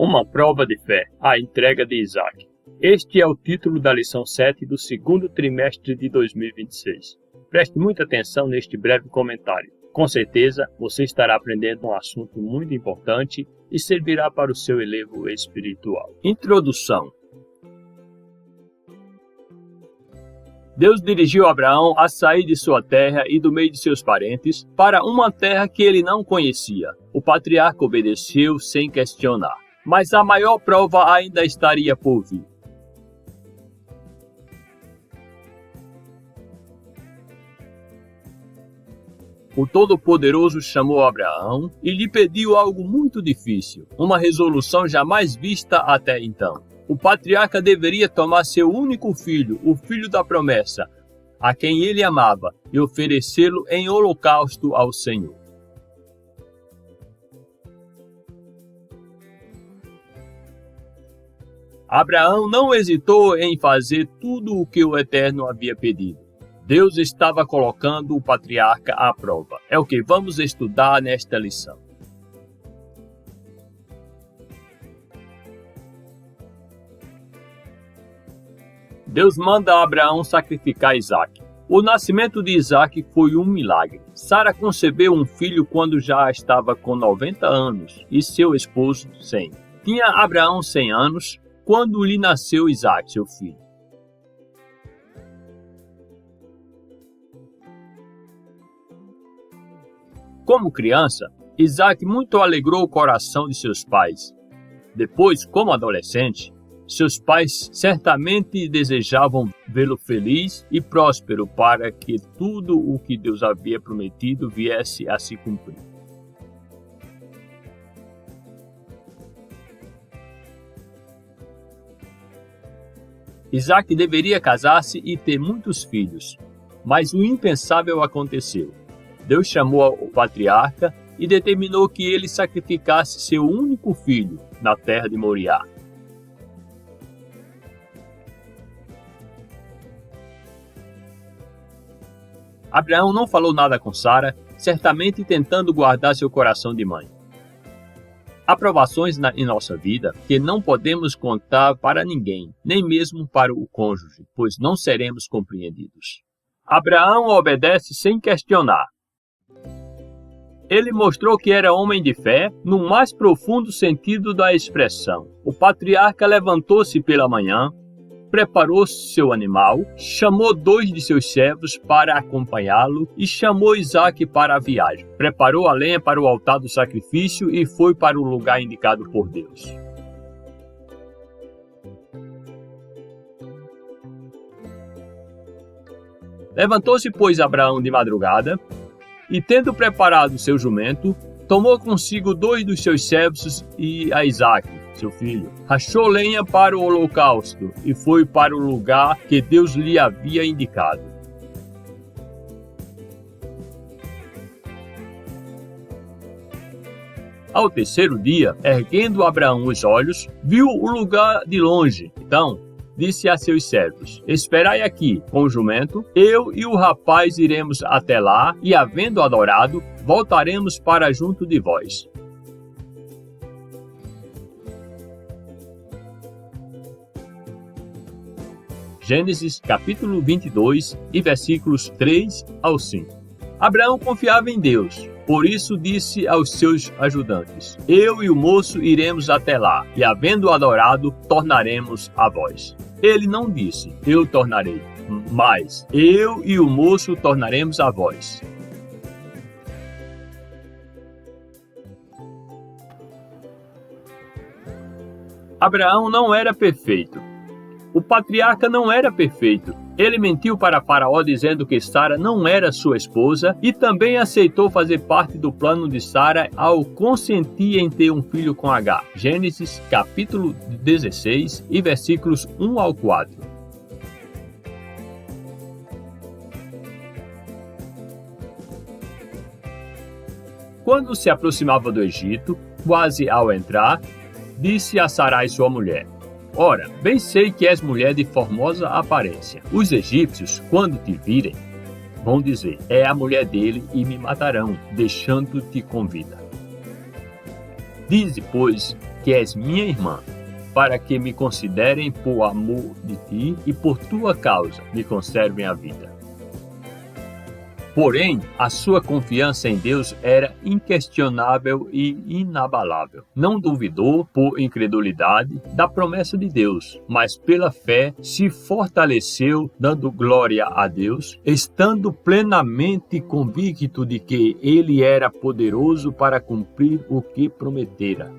Uma prova de fé, a entrega de Isaac. Este é o título da lição 7 do segundo trimestre de 2026. Preste muita atenção neste breve comentário. Com certeza, você estará aprendendo um assunto muito importante e servirá para o seu elevo espiritual. Introdução. Deus dirigiu Abraão a sair de sua terra e do meio de seus parentes para uma terra que ele não conhecia. O patriarca obedeceu sem questionar. Mas a maior prova ainda estaria por vir. O Todo-Poderoso chamou Abraão e lhe pediu algo muito difícil, uma resolução jamais vista até então. O patriarca deveria tomar seu único filho, o filho da promessa, a quem ele amava, e oferecê-lo em holocausto ao Senhor. Abraão não hesitou em fazer tudo o que o Eterno havia pedido. Deus estava colocando o patriarca à prova. É o que vamos estudar nesta lição. Deus manda Abraão sacrificar Isaac. O nascimento de Isaac foi um milagre. Sara concebeu um filho quando já estava com 90 anos e seu esposo 100. Tinha Abraão 100 anos quando lhe nasceu Isaac, seu filho. Como criança, Isaac muito alegrou o coração de seus pais. Depois, como adolescente, seus pais certamente desejavam vê-lo feliz e próspero para que tudo o que Deus havia prometido viesse a se cumprir. Isaac deveria casar-se e ter muitos filhos, mas o impensável aconteceu. Deus chamou o patriarca e determinou que ele sacrificasse seu único filho na terra de Moriá. Abraão não falou nada com Sara, certamente tentando guardar seu coração de mãe. Há provações em nossa vida que não podemos contar para ninguém, nem mesmo para o cônjuge, pois não seremos compreendidos. Abraão obedece sem questionar. Ele mostrou que era homem de fé no mais profundo sentido da expressão. O patriarca levantou-se pela manhã, preparou seu animal, chamou 2 de seus servos para acompanhá-lo e chamou Isaac para a viagem. Preparou a lenha para o altar do sacrifício e foi para o lugar indicado por Deus. Levantou-se, pois, Abraão de madrugada e, tendo preparado seu jumento, tomou consigo 2 dos seus servos e a Isaac, seu filho. Rachou lenha para o holocausto e foi para o lugar que Deus lhe havia indicado. Ao terceiro dia, erguendo Abraão os olhos, viu o lugar de longe. Então, disse a seus servos: esperai aqui com o jumento, eu e o rapaz iremos até lá, e havendo adorado, voltaremos para junto de vós. Gênesis capítulo 22 e versículos 3 ao 5. Abraão confiava em Deus, por isso disse aos seus ajudantes: eu e o moço iremos até lá, e havendo adorado, tornaremos a vós. Ele não disse: eu tornarei, mas eu e o moço tornaremos a vós. Abraão não era perfeito. O patriarca não era perfeito. Ele mentiu para Faraó dizendo que Sara não era sua esposa e também aceitou fazer parte do plano de Sara ao consentir em ter um filho com Agar. Gênesis capítulo 16 e versículos 1 ao 4. Quando se aproximava do Egito, quase ao entrar, disse a Sarai sua mulher: ora, bem sei que és mulher de formosa aparência. Os egípcios, quando te virem, vão dizer: é a mulher dele, e me matarão, deixando-te com vida. Dize, pois, que és minha irmã, para que me considerem por amor de ti e por tua causa me conservem a vida. Porém, a sua confiança em Deus era inquestionável e inabalável. Não duvidou, por incredulidade, da promessa de Deus, mas pela fé se fortaleceu, dando glória a Deus, estando plenamente convicto de que Ele era poderoso para cumprir o que prometera.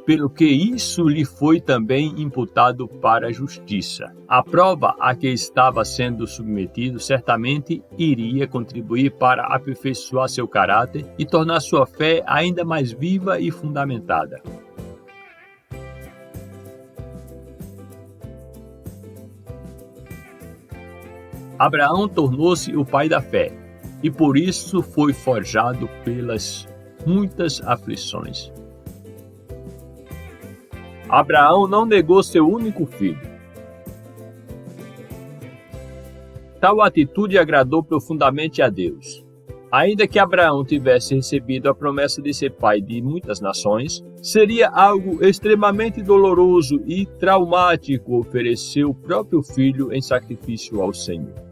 Pelo que isso lhe foi também imputado para a justiça. A prova a que estava sendo submetido certamente iria contribuir para aperfeiçoar seu caráter e tornar sua fé ainda mais viva e fundamentada. Abraão tornou-se o pai da fé, e por isso foi forjado pelas muitas aflições. Abraão não negou seu único filho. Tal atitude agradou profundamente a Deus. Ainda que Abraão tivesse recebido a promessa de ser pai de muitas nações, seria algo extremamente doloroso e traumático oferecer o próprio filho em sacrifício ao Senhor.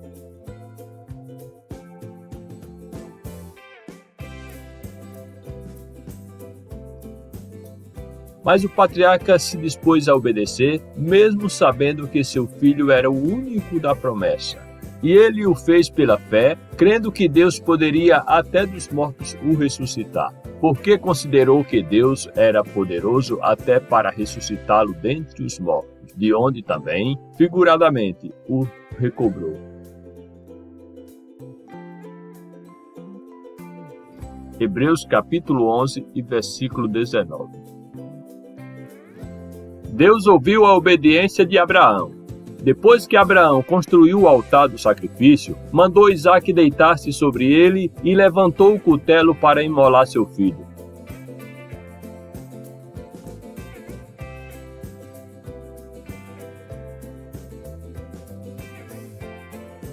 Mas o patriarca se dispôs a obedecer, mesmo sabendo que seu filho era o único da promessa. E ele o fez pela fé, crendo que Deus poderia até dos mortos o ressuscitar, porque considerou que Deus era poderoso até para ressuscitá-lo dentre os mortos, de onde também, figuradamente, o recobrou. Hebreus capítulo 11 e versículo 19. Deus ouviu a obediência de Abraão. Depois que Abraão construiu o altar do sacrifício, mandou Isaque deitar-se sobre ele e levantou o cutelo para imolar seu filho.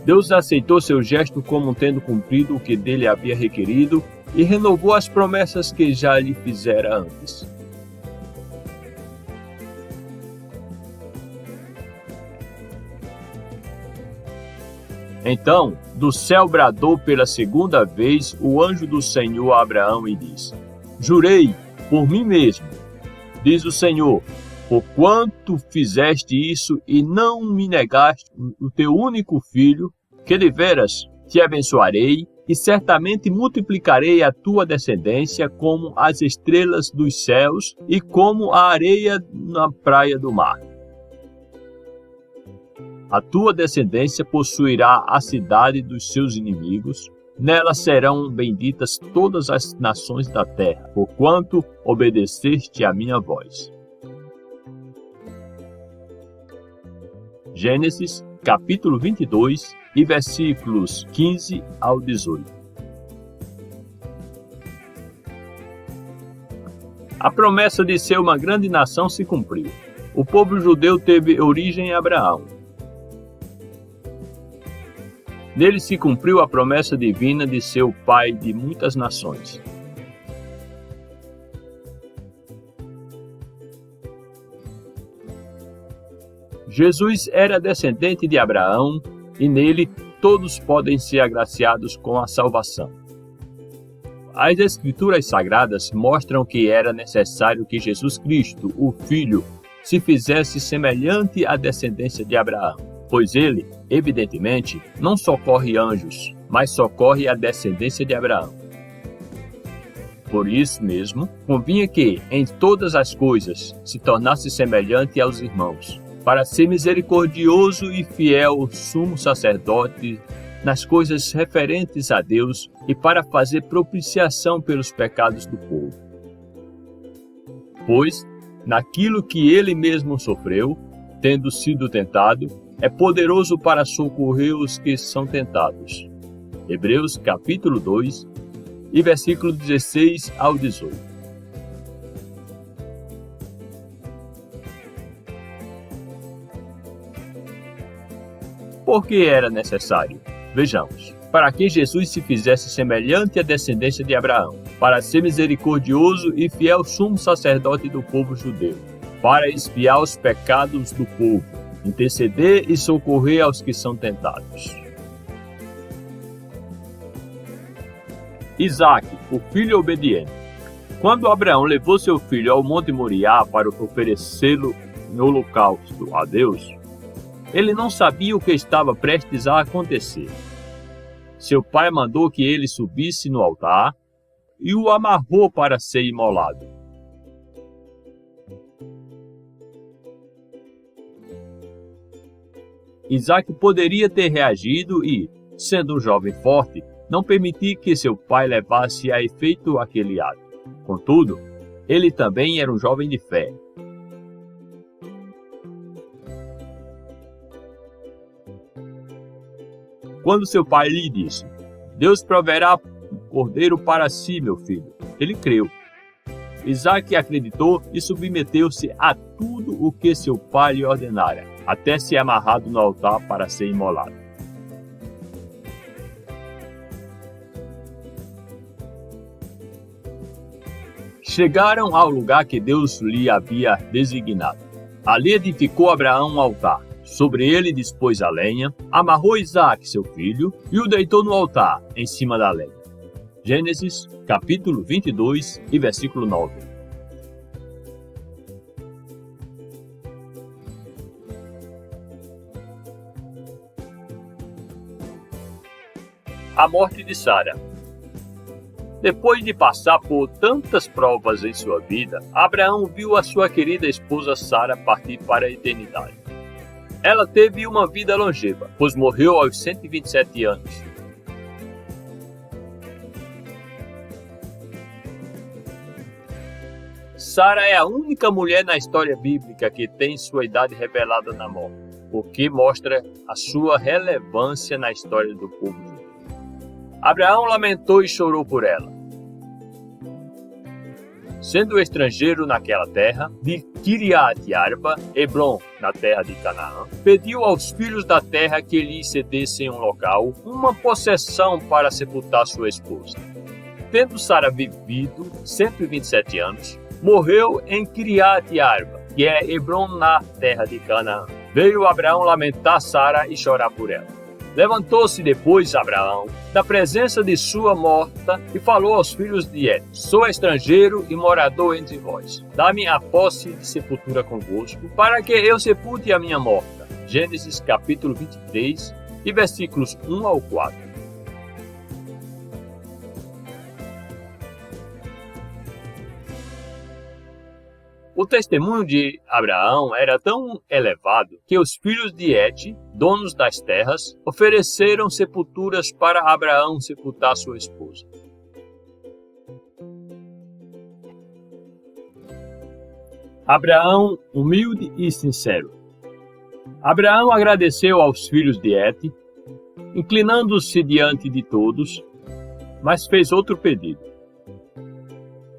Deus aceitou seu gesto como tendo cumprido o que dele havia requerido e renovou as promessas que já lhe fizera antes. Então, do céu bradou pela segunda vez o anjo do Senhor a Abraão e disse: Jurei por mim mesmo, diz o Senhor, porquanto fizeste isso e não me negaste o teu único filho, que deveras te abençoarei e certamente multiplicarei a tua descendência como as estrelas dos céus e como a areia na praia do mar. A tua descendência possuirá a cidade dos seus inimigos, nela serão benditas todas as nações da terra, porquanto obedeceste à minha voz. Gênesis, capítulo 22, e versículos 15 ao 18. A promessa de ser uma grande nação se cumpriu. O povo judeu teve origem em Abraão. Nele se cumpriu a promessa divina de ser o pai de muitas nações. Jesus era descendente de Abraão e nele todos podem ser agraciados com a salvação. As Escrituras Sagradas mostram que era necessário que Jesus Cristo, o Filho, se fizesse semelhante à descendência de Abraão, pois ele, evidentemente, não socorre anjos, mas socorre a descendência de Abraão. Por isso mesmo, convinha que, em todas as coisas, se tornasse semelhante aos irmãos, para ser misericordioso e fiel sumo sacerdote nas coisas referentes a Deus e para fazer propiciação pelos pecados do povo. Pois, naquilo que ele mesmo sofreu, tendo sido tentado, é poderoso para socorrer os que são tentados. Hebreus capítulo 2 e versículo 16 ao 18. Por que era necessário? Vejamos. para que Jesus se fizesse semelhante à descendência de Abraão, para ser misericordioso e fiel sumo sacerdote do povo judeu, para expiar os pecados do povo, interceder e socorrer aos que são tentados. Isaque, o filho obediente. Quando Abraão levou seu filho ao Monte Moriá para oferecê-lo em holocausto a Deus, ele não sabia o que estava prestes a acontecer. Seu pai mandou que ele subisse no altar e o amarrou para ser imolado. Isaque poderia ter reagido e, sendo um jovem forte, não permitir que seu pai levasse a efeito aquele ato. Contudo, ele também era um jovem de fé. Quando seu pai lhe disse: "Deus proverá um cordeiro para si, meu filho", ele creu. Isaque acreditou e submeteu-se a tudo o que seu pai lhe ordenara, até ser amarrado no altar para ser imolado. Chegaram ao lugar que Deus lhe havia designado. Ali edificou Abraão um altar. Sobre ele dispôs a lenha, amarrou Isaque, seu filho, e o deitou no altar, em cima da lenha. Gênesis, capítulo 22 e versículo 9. A morte de Sara. Depois de passar por tantas provas em sua vida, Abraão viu a sua querida esposa Sara partir para a eternidade. Ela teve uma vida longeva, pois morreu aos 127 anos. Sara é a única mulher na história bíblica que tem sua idade revelada na morte, o que mostra a sua relevância na história do povo judeu. Abraão lamentou e chorou por ela. Sendo estrangeiro naquela terra, de Kiriat-Arba, Hebron, na terra de Canaã, pediu aos filhos da terra que lhe cedessem um local, uma possessão para sepultar sua esposa. Tendo Sara vivido 127 anos, morreu em Kiriat-Arba, que é Hebron, na terra de Canaã. Veio Abraão lamentar Sara e chorar por ela. Levantou-se depois Abraão da presença de sua morta e falou aos filhos de Et: "Sou estrangeiro e morador entre vós. Dá-me a posse de sepultura convosco, para que eu sepulte a minha morta." Gênesis capítulo 23 e versículos 1 ao 4. O testemunho de Abraão era tão elevado que os filhos de Et, donos das terras, ofereceram sepulturas para Abraão sepultar sua esposa. Abraão, humilde e sincero. Abraão agradeceu aos filhos de Et, inclinando-se diante de todos, mas fez outro pedido.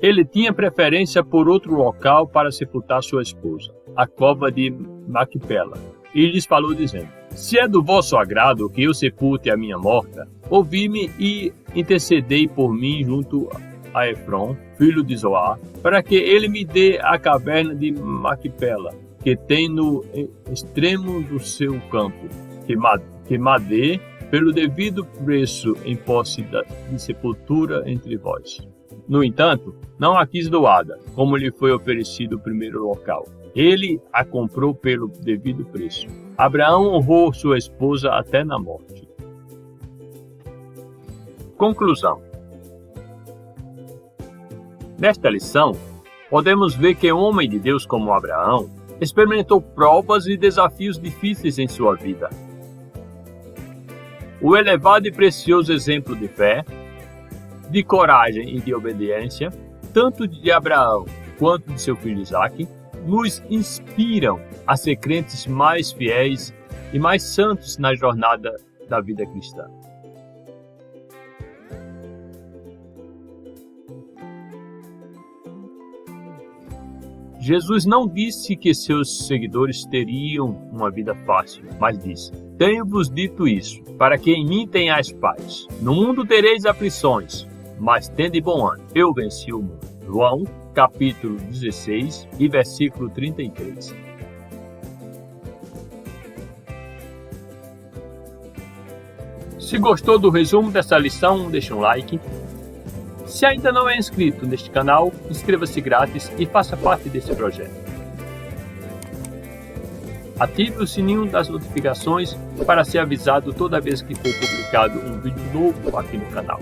Ele tinha preferência por outro local para sepultar sua esposa, a cova de Macpela, e lhes falou dizendo: "Se é do vosso agrado que eu sepulte a minha morta, ouvi-me e intercedei por mim junto a Efron, filho de Zoar, para que ele me dê a caverna de Macpela, que tem no extremo do seu campo, que me dê pelo devido preço em posse de sepultura entre vós." No entanto, não a quis doada, como lhe foi oferecido o primeiro local. Ele a comprou pelo devido preço. Abraão honrou sua esposa até na morte. Conclusão. Nesta lição, podemos ver que um homem de Deus como Abraão experimentou provas e desafios difíceis em sua vida. O elevado e precioso exemplo de fé, de coragem e de obediência, tanto de Abraão quanto de seu filho Isaque, nos inspiram a ser crentes mais fiéis e mais santos na jornada da vida cristã. Jesus não disse que seus seguidores teriam uma vida fácil, mas disse: tenho-vos dito isso, para que em mim tenhais paz. No mundo tereis aflições, mas tende bom ânimo. Eu venci o mundo. João, capítulo 16 e versículo 33. Se gostou do resumo dessa lição, deixe um like. Se ainda não é inscrito neste canal, inscreva-se grátis e faça parte desse projeto. Ative o sininho das notificações para ser avisado toda vez que for publicado um vídeo novo aqui no canal.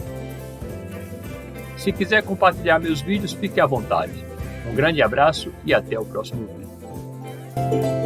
Se quiser compartilhar meus vídeos, fique à vontade. Um grande abraço e até o próximo vídeo.